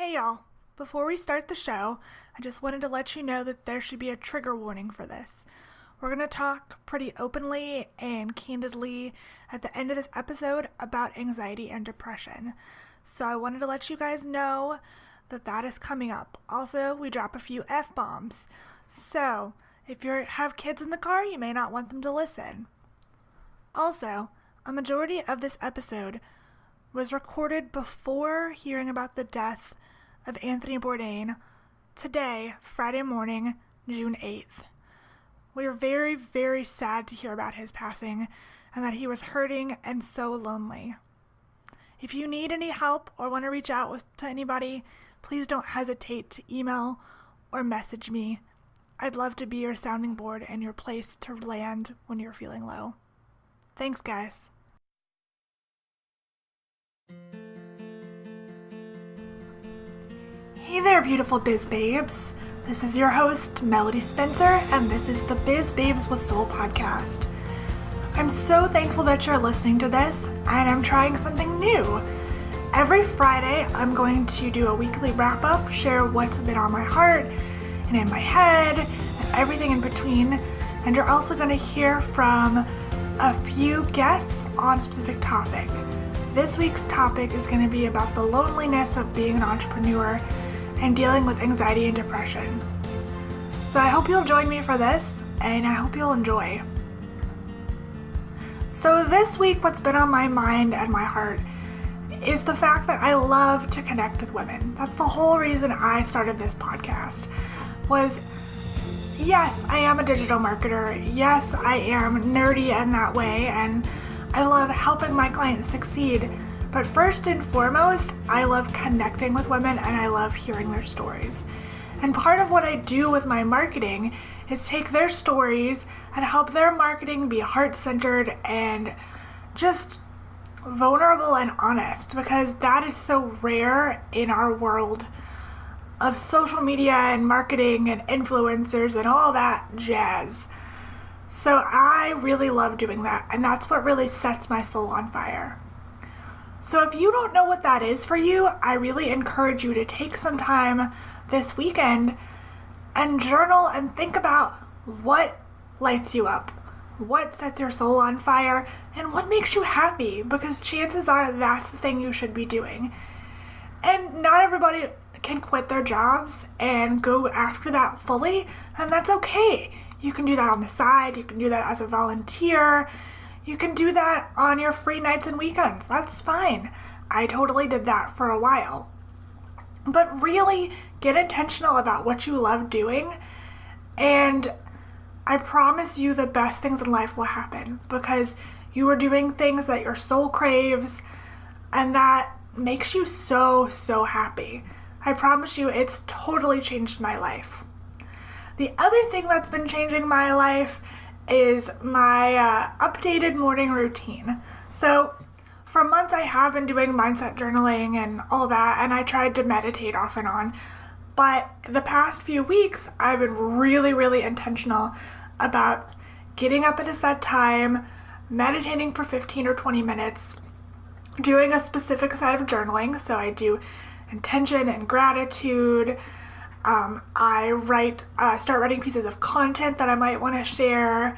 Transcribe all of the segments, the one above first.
Hey y'all, before we start the show, I just wanted to let you know that there should be a trigger warning for this. We're going to talk pretty openly and candidly at the end of this episode about anxiety and depression. So I wanted to let you guys know that that is coming up. Also, we drop a few F-bombs. So if you have kids in the car, you may not want them to listen. Also, a majority of this episode was recorded before hearing about the death of Anthony Bourdain today, Friday morning, June 8th. We are very, very sad to hear about his passing and that he was hurting and so lonely. If you need any help or want to reach out to anybody, please don't hesitate to email or message me. I'd love to be your sounding board and your place to land when you're feeling low. Thanks, guys. Hey there, beautiful Biz Babes. This is your host, Melody Spencer, and this is the Biz Babes with Soul podcast. I'm so thankful that you're listening to this, and I'm trying something new. Every Friday, I'm going to do a weekly wrap-up, share what's been on my heart and in my head, and everything in between, and you're also going to hear from a few guests on a specific topic. This week's topic is going to be about the loneliness of being an entrepreneur and dealing with anxiety and depression. So I hope you'll join me for this, and I hope you'll enjoy. So this week, what's been on my mind and my heart is the fact that I love to connect with women. That's the whole reason I started this podcast. Was, yes, I am a digital marketer. Yes, I am nerdy in that way, and I love helping my clients succeed. But first and foremost, I love connecting with women and I love hearing their stories. And part of what I do with my marketing is take their stories and help their marketing be heart-centered and just vulnerable and honest, because that is so rare in our world of social media and marketing and influencers and all that jazz. So I really love doing that, and that's what really sets my soul on fire. So if you don't know what that is for you, I really encourage you to take some time this weekend and journal and think about what lights you up, what sets your soul on fire, and what makes you happy, because chances are that's the thing you should be doing. And not everybody can quit their jobs and go after that fully, and that's okay. You can do that on the side, you can do that as a volunteer, you can do that on your free nights and weekends. That's fine. I totally did that for a while. But really get intentional about what you love doing, and I promise you the best things in life will happen because you are doing things that your soul craves and that makes you so, so happy. I promise you it's totally changed my life. The other thing that's been changing my life is my updated morning routine. So for months I have been doing mindset journaling and all that, and I tried to meditate off and on. But the past few weeks I've been really, really intentional about getting up at a set time, meditating for 15 or 20 minutes, doing a specific side of journaling. So I do intention and gratitude. I start writing pieces of content that I might want to share.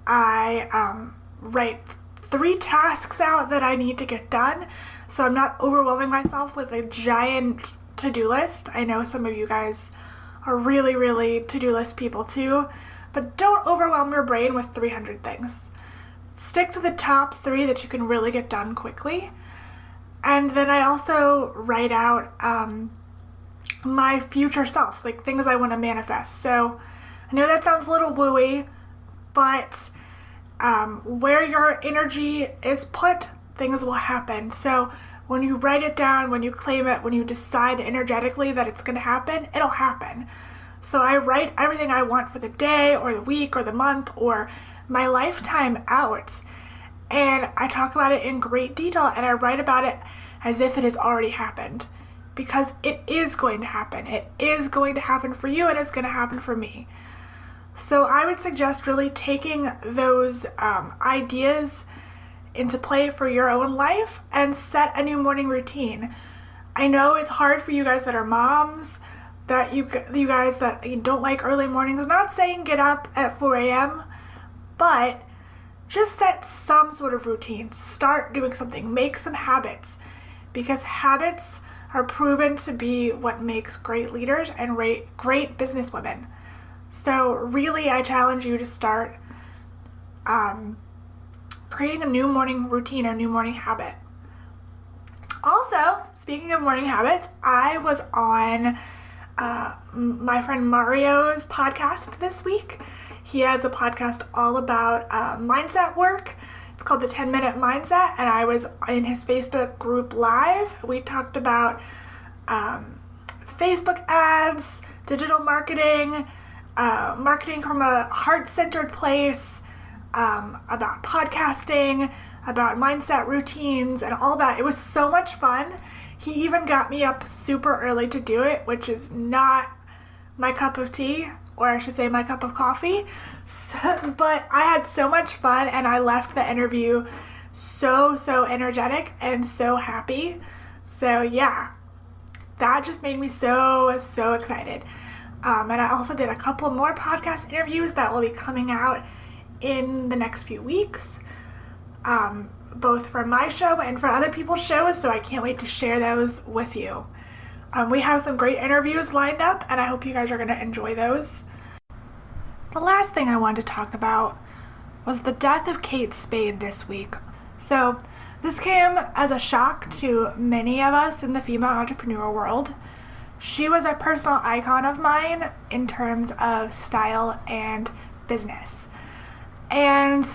I write 3 tasks out that I need to get done, so I'm not overwhelming myself with a giant to-do list. I know some of you guys are really, really to-do list people too, but don't overwhelm your brain with 300 things. Stick to the top 3 that you can really get done quickly. And then I also write out my future self, like things I want to manifest. So I know that sounds a little wooey, but where your energy is put, things will happen. So when you write it down, when you claim it, when you decide energetically that it's going to happen, it'll happen. So I write everything I want for the day or the week or the month or my lifetime out, and I talk about it in great detail, and I write about it as if it has already happened. Because it is going to happen. It is going to happen for you, and it's going to happen for me. So I would suggest really taking those ideas into play for your own life and set a new morning routine. I know it's hard for you guys that are moms, that you guys that don't like early mornings. I'm not saying get up at 4 a.m., but just set some sort of routine. Start doing something. Make some habits, because habits are proven to be what makes great leaders and great businesswomen. So really, I challenge you to start creating a new morning routine or new morning habit. Also, speaking of morning habits, I was on my friend Mario's podcast this week. He has a podcast all about mindset work. It's called the 10-Minute Mindset, and I was in his Facebook group live. We talked about Facebook ads, digital marketing, marketing from a heart-centered place, about podcasting, about mindset routines, and all that. It was so much fun. He even got me up super early to do it, which is not my cup of tea, or I should say my cup of coffee. But I had so much fun, and I left the interview so energetic and so happy. So yeah, that just made me so excited. And I also did a couple more podcast interviews that will be coming out in the next few weeks, both for my show and for other people's shows, so I can't wait to share those with you. We have some great interviews lined up, and I hope you guys are going to enjoy those. The last thing I wanted to talk about was the death of Kate Spade this week. So this came as a shock to many of us in the female entrepreneur world. She was a personal icon of mine in terms of style and business. And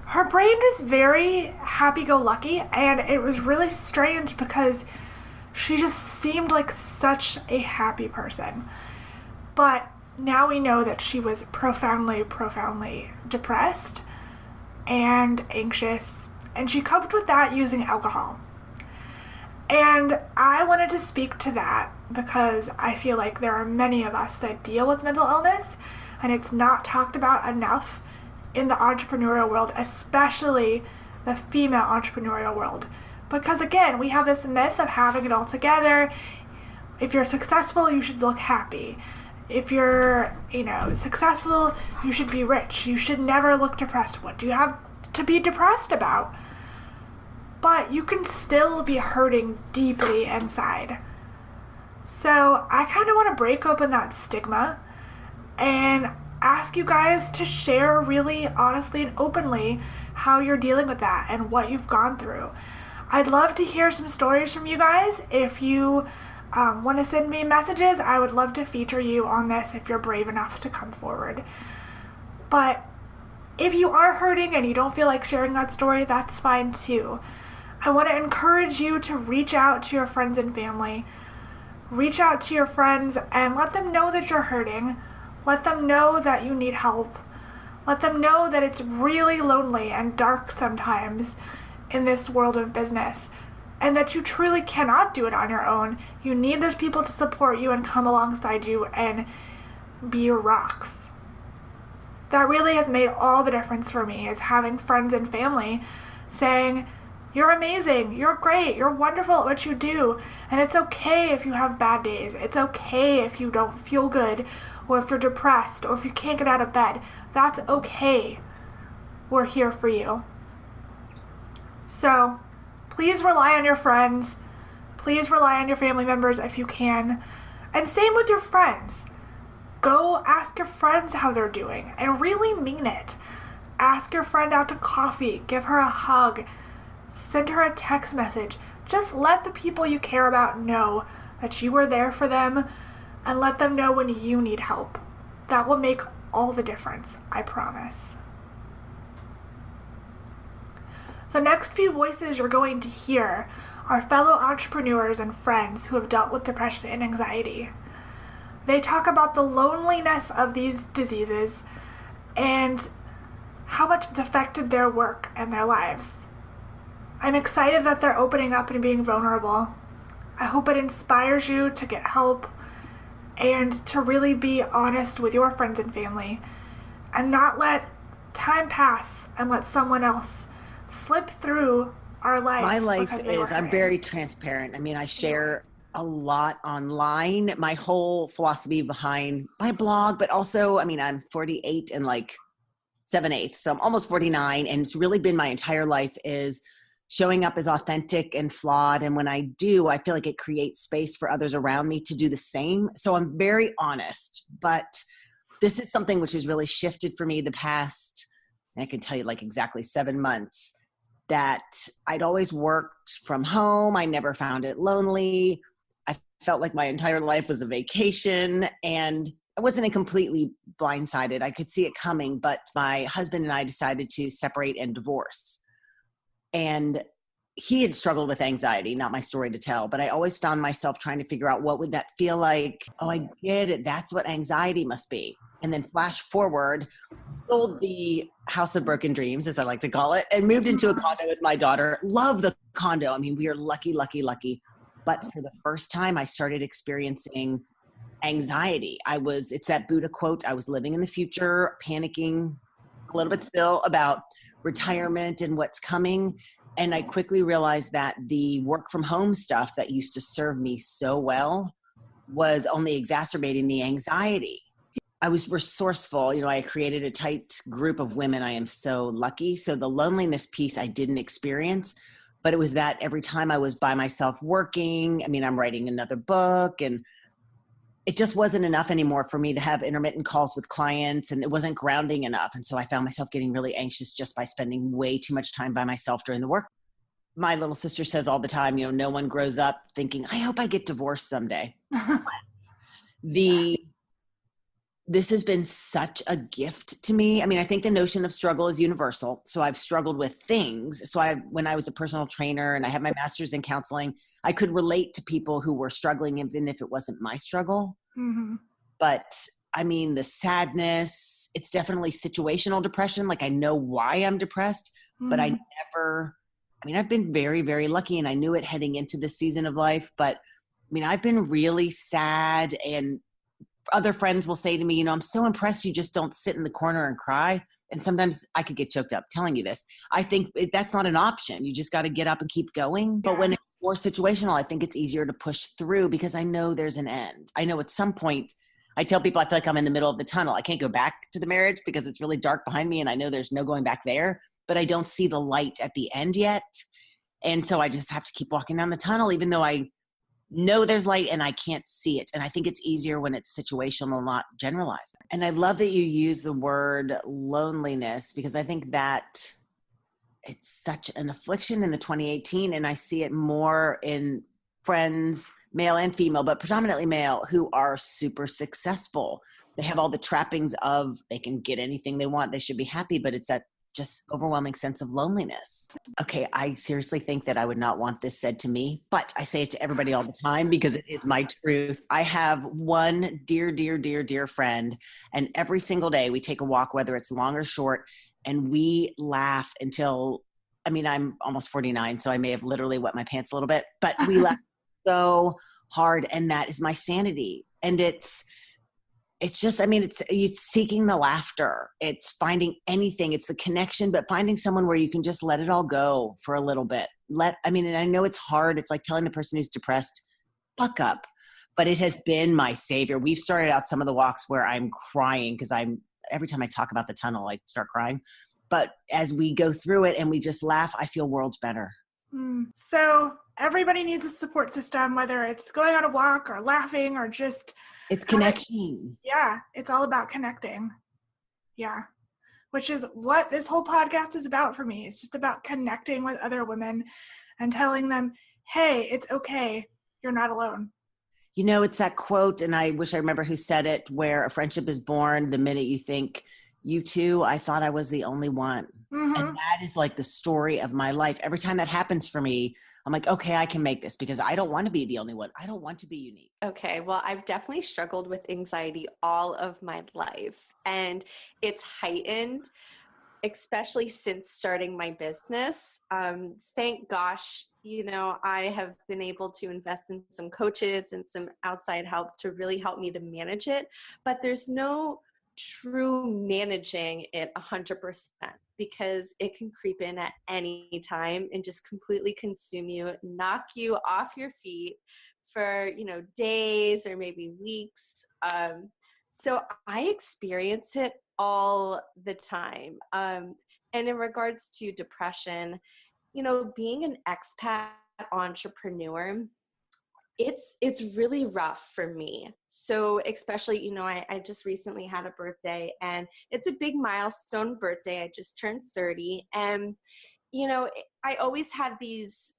her brain is very happy-go-lucky, and it was really strange because she just seemed like such a happy person. But now we know that she was profoundly depressed and anxious, and she coped with that using alcohol. And I wanted to speak to that because I feel like there are many of us that deal with mental illness, and it's not talked about enough in the entrepreneurial world, especially the female entrepreneurial world. Because again, we have this myth of having it all together. If you're successful, you should look happy. If you're, successful, you should be rich. You should never look depressed. What do you have to be depressed about? But you can still be hurting deeply inside. So I kind of want to break open that stigma and ask you guys to share really honestly and openly how you're dealing with that and what you've gone through. I'd love to hear some stories from you guys. If you want to send me messages, I would love to feature you on this if you're brave enough to come forward. But if you are hurting and you don't feel like sharing that story, that's fine too. I want to encourage you to reach out to your friends and family. Reach out to your friends and let them know that you're hurting. Let them know that you need help. Let them know that it's really lonely and dark sometimes in this world of business, and that you truly cannot do it on your own. You need those people to support you and come alongside you and be your rocks. That really has made all the difference for me, is having friends and family saying, you're amazing, you're great, you're wonderful at what you do, and it's okay if you have bad days. It's okay if you don't feel good, or if you're depressed, or if you can't get out of bed. That's okay. We're here for you. So please rely on your friends. Please rely on your family members if you can. And same with your friends. Go ask your friends how they're doing and really mean it. Ask your friend out to coffee. Give her a hug. Send her a text message. Just let the people you care about know that you are there for them, and let them know when you need help. That will make all the difference, I promise. The next few voices you're going to hear are fellow entrepreneurs and friends who have dealt with depression and anxiety. They talk about the loneliness of these diseases and how much it's affected their work and their lives. I'm excited that they're opening up and being vulnerable. I hope it inspires you to get help and to really be honest with your friends and family and not let time pass and let someone else slip through our My life life because they were is, I'm hurting. very transparent. I mean, I share a lot online. My whole philosophy behind my blog, but also, I mean, I'm 48 and like 7/8, so I'm almost 49. And it's really been my entire life is showing up as authentic and flawed. And when I do, I feel like it creates space for others around me to do the same. So I'm very honest, but this is something which has really shifted for me the past, I can tell you like exactly 7 months, that I'd always worked from home. I never found it lonely. I felt like my entire life was a vacation, and I wasn't completely blindsided. I could see it coming, but my husband and I decided to separate and divorce. And he had struggled with anxiety, not my story to tell, but I always found myself trying to figure out what would that feel like? Oh, I get it. That's what anxiety must be. And then flash forward, sold the house of broken dreams, as I like to call it, and moved into a condo with my daughter. Love the condo. I mean, we are lucky, lucky, lucky. But for the first time, I started experiencing anxiety. It's that Buddha quote, I was living in the future, panicking a little bit still about retirement and what's coming. And I quickly realized that the work from home stuff that used to serve me so well was only exacerbating the anxiety. I was resourceful. You know, I created a tight group of women. I am so lucky. So the loneliness piece I didn't experience, but it was that every time I was by myself working, I mean, I'm writing another book, and it just wasn't enough anymore for me to have intermittent calls with clients, and it wasn't grounding enough. And so I found myself getting really anxious just by spending way too much time by myself during the work. My little sister says all the time, you know, no one grows up thinking, I hope I get divorced someday. This has been such a gift to me. I mean, I think the notion of struggle is universal. So I've struggled with things. So when I was a personal trainer and I had my master's in counseling, I could relate to people who were struggling, even if it wasn't my struggle. Mm-hmm. But I mean, the sadness, it's definitely situational depression. Like I know why I'm depressed, but I've been very, very lucky, and I knew it heading into this season of life. But I mean, I've been really sad, and other friends will say to me, you know, I'm so impressed you just don't sit in the corner and cry. And sometimes I could get choked up telling you this. I think that's not an option. You just got to get up and keep going. But when it's more situational, I think it's easier to push through because I know there's an end. I know at some point, I tell people I feel like I'm in the middle of the tunnel. I can't go back to the marriage because it's really dark behind me, and I know there's no going back there, but I don't see the light at the end yet. And so I just have to keep walking down the tunnel, even though I know there's light and I can't see it. And I think it's easier when it's situational, not generalized. And I love that you use the word loneliness, because I think that it's such an affliction in the 2018. And I see it more in friends, male and female, but predominantly male, who are super successful. They have all the trappings of they can get anything they want. They should be happy, but it's that just overwhelming sense of loneliness. Okay, I seriously think that I would not want this said to me, but I say it to everybody all the time because it is my truth. I have one dear, dear, dear, dear friend, and every single day we take a walk, whether it's long or short, and we laugh until, I mean, I'm almost 49, so I may have literally wet my pants a little bit, but we laugh so hard, and that is my sanity. And it's just, I mean, it's seeking the laughter. It's finding anything. It's the connection, but finding someone where you can just let it all go for a little bit. And I know it's hard. It's like telling the person who's depressed, buck up, but it has been my savior. We've started out some of the walks where I'm crying because every time I talk about the tunnel, I start crying. But as we go through it and we just laugh, I feel worlds better. So everybody needs a support system, whether it's going on a walk or laughing or just... It's connection. Yeah, it's all about connecting. Yeah, which is what this whole podcast is about for me. It's just about connecting with other women and telling them, hey, it's okay. You're not alone. You know, it's that quote, and I wish I remember who said it, where a friendship is born the minute you think, you too, I thought I was the only one. Mm-hmm. And that is like the story of my life. Every time that happens for me, I'm like, okay, I can make this, because I don't want to be the only one. I don't want to be unique. Okay, well, I've definitely struggled with anxiety all of my life, and it's heightened, especially since starting my business. Thank gosh, you know, I have been able to invest in some coaches and some outside help to really help me to manage it, but there's no true managing it 100%, because it can creep in at any time and just completely consume you, knock you off your feet for, days or maybe weeks. So I experience it all the time. And in regards to depression, being an expat entrepreneur, it's really rough for me. So especially, I just recently had a birthday, and it's a big milestone birthday. I just turned 30, and I always had this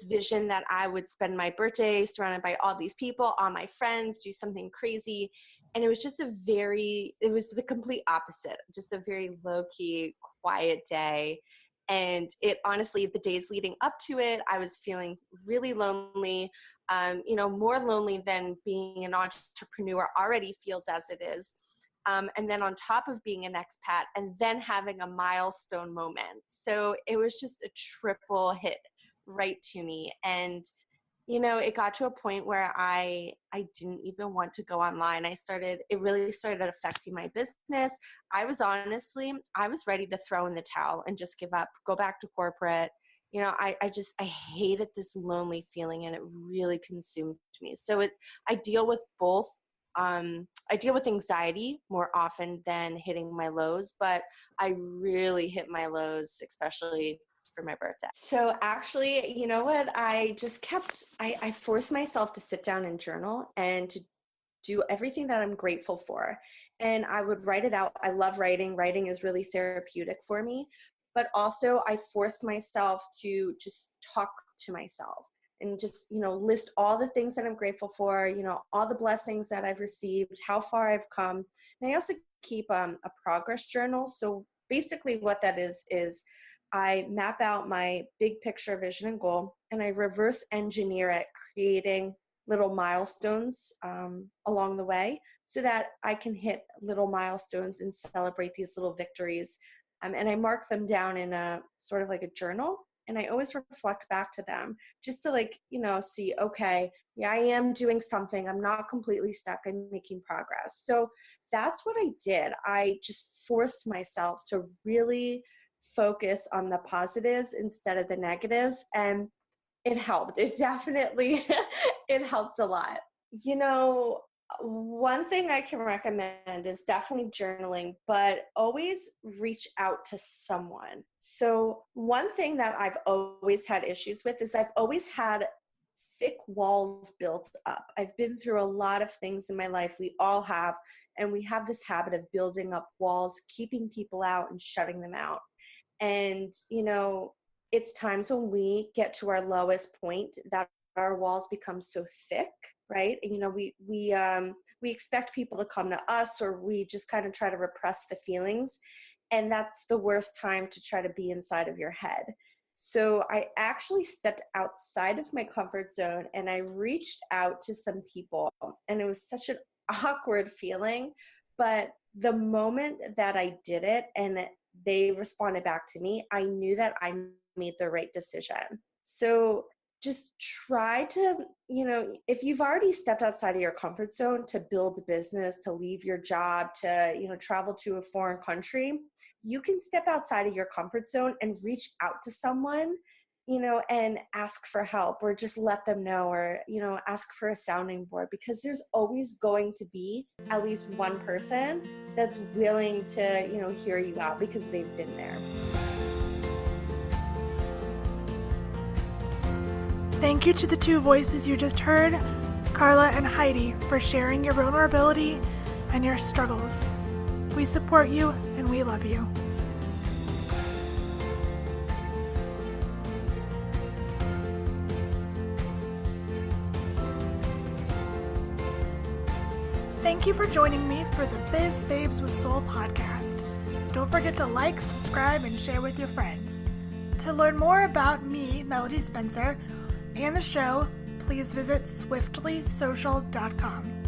vision that I would spend my birthday surrounded by all these people, all my friends, do something crazy. And it was just it was the complete opposite, just a very low-key, quiet day. And it honestly, the days leading up to it, I was feeling really lonely, more lonely than being an entrepreneur already feels as it is. And then on top of being an expat and then having a milestone moment. So it was just a triple hit right to me. And it got to a point where I didn't even want to go online. It really started affecting my business. I was ready to throw in the towel and just give up, go back to corporate. I hated this lonely feeling, and it really consumed me. So I deal with both. I deal with anxiety more often than hitting my lows, but I really hit my lows, especially for my birthday. So actually, you know what? I forced myself to sit down and journal and to do everything that I'm grateful for. And I would write it out. I love writing. Writing is really therapeutic for me. But also I forced myself to just talk to myself and just, list all the things that I'm grateful for, all the blessings that I've received, how far I've come. And I also keep a progress journal. So basically what that is I map out my big picture vision and goal, and I reverse engineer it, creating little milestones along the way so that I can hit little milestones and celebrate these little victories. And I mark them down in a sort of like a journal, and I always reflect back to them just to see, okay, yeah, I am doing something. I'm not completely stuck. I'm making progress. So that's what I did. I just forced myself to really focus on the positives instead of the negatives, and it helped. It definitely it helped a lot. One thing I can recommend is definitely journaling, but always reach out to someone. So one thing that I've always had issues with is I've always had thick walls built up. I've been through a lot of things in my life. We all have, and we have this habit of building up walls, keeping people out and shutting them out. And, it's times when we get to our lowest point that our walls become so thick, right? We expect people to come to us, or we just kind of try to repress the feelings. And that's the worst time to try to be inside of your head. So I actually stepped outside of my comfort zone, and I reached out to some people, and it was such an awkward feeling. But the moment that I did it and they responded back to me, I knew that I made the right decision. So just try to, if you've already stepped outside of your comfort zone to build a business, to leave your job, to, travel to a foreign country, you can step outside of your comfort zone and reach out to someone, and ask for help, or just let them know, or, ask for a sounding board, because there's always going to be at least one person that's willing to, hear you out because they've been there. Thank you to the two voices you just heard, Carla and Heidi, for sharing your vulnerability and your struggles. We support you and we love you. Thank you for joining me for the Biz Babes with Soul podcast. Don't forget to like, subscribe, and share with your friends. To learn more about me, Melody Spencer, and the show, please visit swiftlysocial.com.